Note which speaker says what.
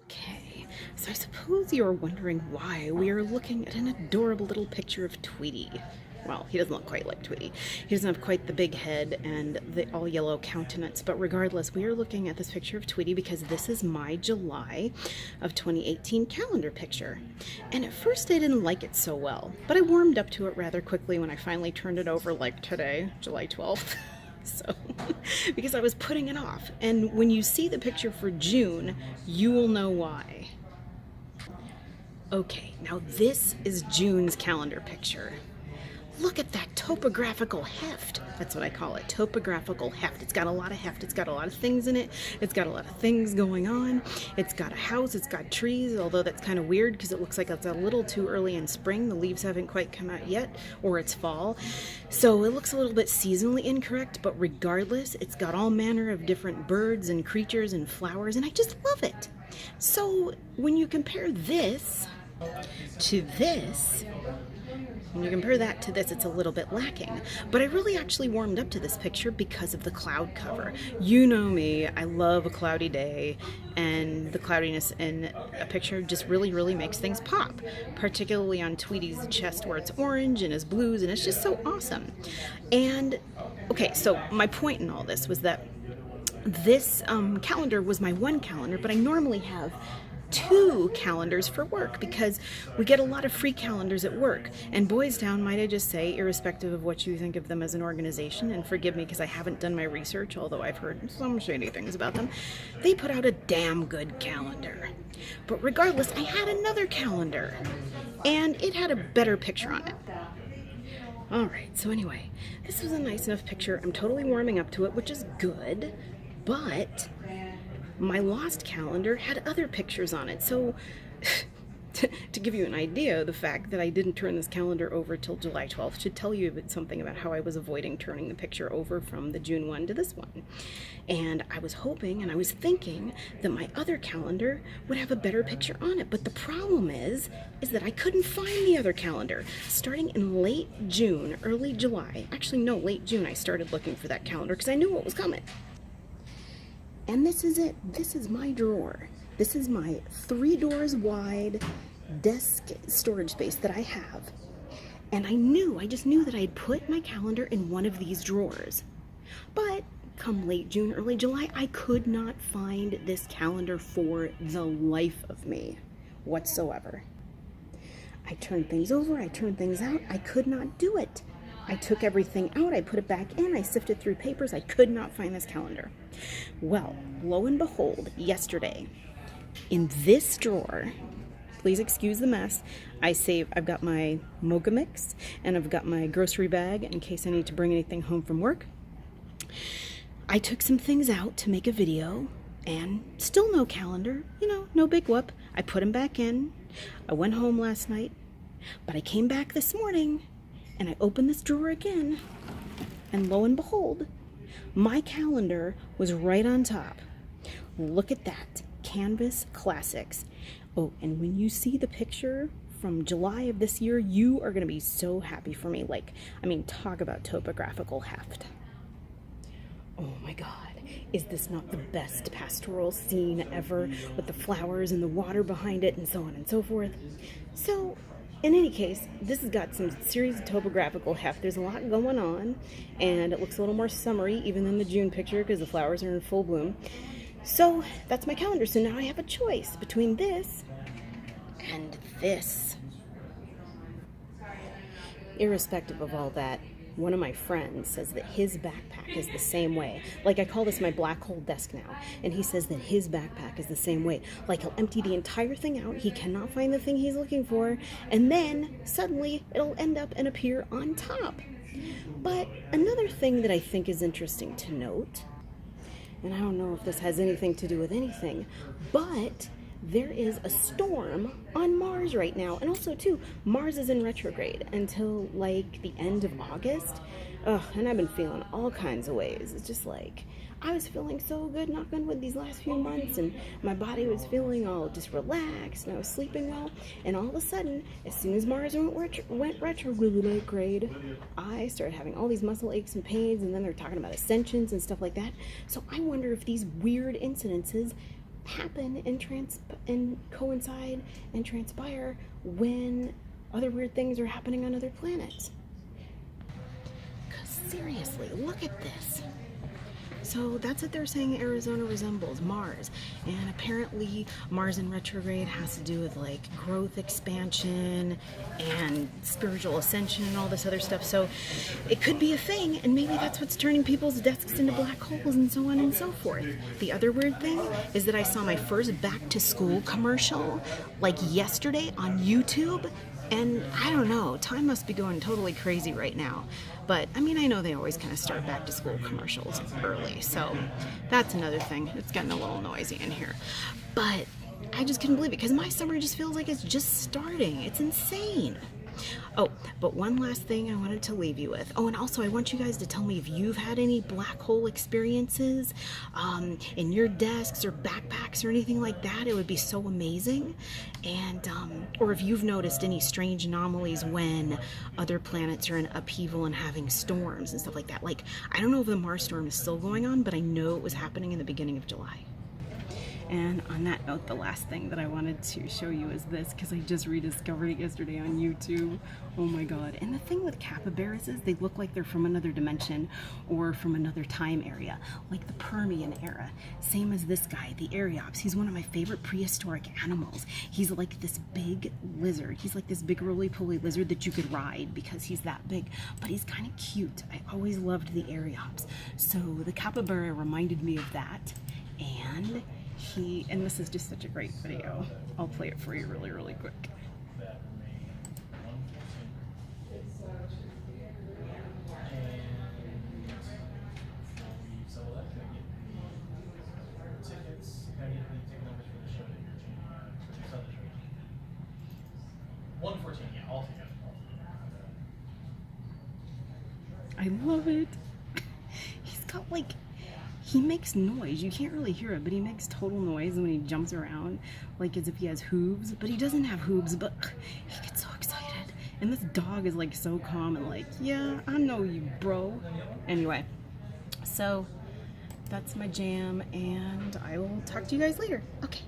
Speaker 1: Okay, so I suppose you're wondering why we are looking at an adorable little picture of Tweety. Well, he doesn't look quite like Tweety. He doesn't have quite the big head and the all yellow countenance, but regardless, we are looking at this picture of Tweety because this is my July of 2018 calendar picture. And at first I didn't like it so well, but I warmed up to it rather quickly when I finally turned it over, like today, July 12th. So, because I was putting it off. And when you see the picture for June, you will know why. Okay, now this is June's calendar picture. Look at that topographical heft. That's what I call it, topographical heft. It's got a lot of heft. It's got a lot of things in it. It's got a lot of things going on. It's got a house. It's got trees, although that's kind of weird because it looks like it's a little too early in spring. The leaves haven't quite come out yet, or it's fall. So it looks a little bit seasonally incorrect, but regardless, it's got all manner of different birds and creatures and flowers, and I just love it. So when you compare this to this, when you compare that to this, it's a little bit lacking. But I really actually warmed up to this picture because of the cloud cover. You know me, I love a cloudy day, and the cloudiness in a picture just really makes things pop, particularly on Tweety's chest where it's orange and his blues, and it's just so awesome. And okay, so my point in all this was that this calendar was my one calendar, but I normally have two calendars for work because we get a lot of free calendars at work. And Boys Town, might I just say, irrespective of what you think of them as an organization, and forgive me because I haven't done my research, although I've heard some shady things about them, they put out a damn good calendar. But regardless, I had another calendar, and it had a better picture on it. Alright, so anyway, this was a nice enough picture. I'm totally warming up to it, which is good, but my lost calendar had other pictures on it. So to give you an idea, the fact that I didn't turn this calendar over till July 12th should tell you something about how I was avoiding turning the picture over from the June one to this one. And I was hoping and I was thinking that my other calendar would have a better picture on it. But the problem is that I couldn't find the other calendar. Starting in late June, early July, actually no, late June, I started looking for that calendar because I knew what was coming. And this is it. This is my drawer. This is my 3 doors wide desk storage space that I have. And I just knew that I'd put my calendar in one of these drawers. But come late June, early July, I could not find this calendar for the life of me whatsoever. I turned things over, I turned things out, I could not do it. I took everything out, I put it back in, I sifted through papers, I could not find this calendar. Well, lo and behold, yesterday, in this drawer, please excuse the mess, I've got my mocha mix, and I've got my grocery bag in case I need to bring anything home from work. I took some things out to make a video, and still no calendar, no big whoop. I put them back in. I went home last night, but I came back this morning, and I opened this drawer again, and lo and behold, my calendar was right on top. Look at that, Canvas Classics. Oh, and when you see the picture from July of this year, you are going to be so happy for me. Talk about topographical heft. Oh my God, is this not the best pastoral scene ever with the flowers and the water behind it and so on and so forth? So, in any case, this has got some serious topographical heft. There's a lot going on, and it looks a little more summery even than the June picture because the flowers are in full bloom. So that's my calendar. So now I have a choice between this and this. Irrespective of all that, one of my friends says that his backpack is the same way. Like, I call this my black hole desk now, and he says that his backpack is the same way. Like, he'll empty the entire thing out, he cannot find the thing he's looking for, and then suddenly it'll end up and appear on top. But another thing that I think is interesting to note, and I don't know if this has anything to do with anything, but there is a storm on Mars right now. And also, too, Mars is in retrograde until, like, the end of August. And I've been feeling all kinds of ways. It's just like, I was feeling so good, knock on wood, these last few months, and my body was feeling all just relaxed, and I was sleeping well. And all of a sudden, as soon as Mars went retrograde, I started having all these muscle aches and pains, and then they're talking about ascensions and stuff like that. So I wonder if these weird incidences happen and coincide and transpire when other weird things are happening on other planets. Because seriously, look at this. So that's what they're saying Arizona resembles, Mars. And apparently Mars in retrograde has to do with like growth, expansion, and spiritual ascension and all this other stuff. So it could be a thing, and maybe that's what's turning people's desks into black holes and so on and so forth. The other weird thing is that I saw my first back to school commercial like yesterday on YouTube. And I don't know, time must be going totally crazy right now. But I mean, I know they always kind of start back to school commercials early, so that's another thing. It's getting a little noisy in here. But I just couldn't believe it because my summer just feels like it's just starting. It's insane. Oh, but one last thing I wanted to leave you with. Oh, and also I want you guys to tell me if you've had any black hole experiences in your desks or backpacks or anything like that. It would be so amazing. And or if you've noticed any strange anomalies when other planets are in upheaval and having storms and stuff like that. Like, I don't know if the Mars storm is still going on, but I know it was happening in the beginning of July. And on that note, the last thing that I wanted to show you is this, because I just rediscovered it yesterday on YouTube. Oh my god. And the thing with capybaras is they look like they're from another dimension or from another time area, like the Permian era. Same as this guy, the Ariops. He's one of my favorite prehistoric animals. He's like this big lizard. He's like this big roly-poly lizard that you could ride because he's that big, but he's kind of cute. I always loved the Ariops. So the capybara reminded me of that, and this is just such a great video. I'll play it for you really, really quick. I love it. He's got like, he makes noise. You can't really hear it, but he makes total noise when he jumps around, like as if he has hooves, but he doesn't have hooves, but he gets so excited. And this dog is like so calm and like, yeah, I know you, bro. Anyway, so that's my jam, and I will talk to you guys later. Okay.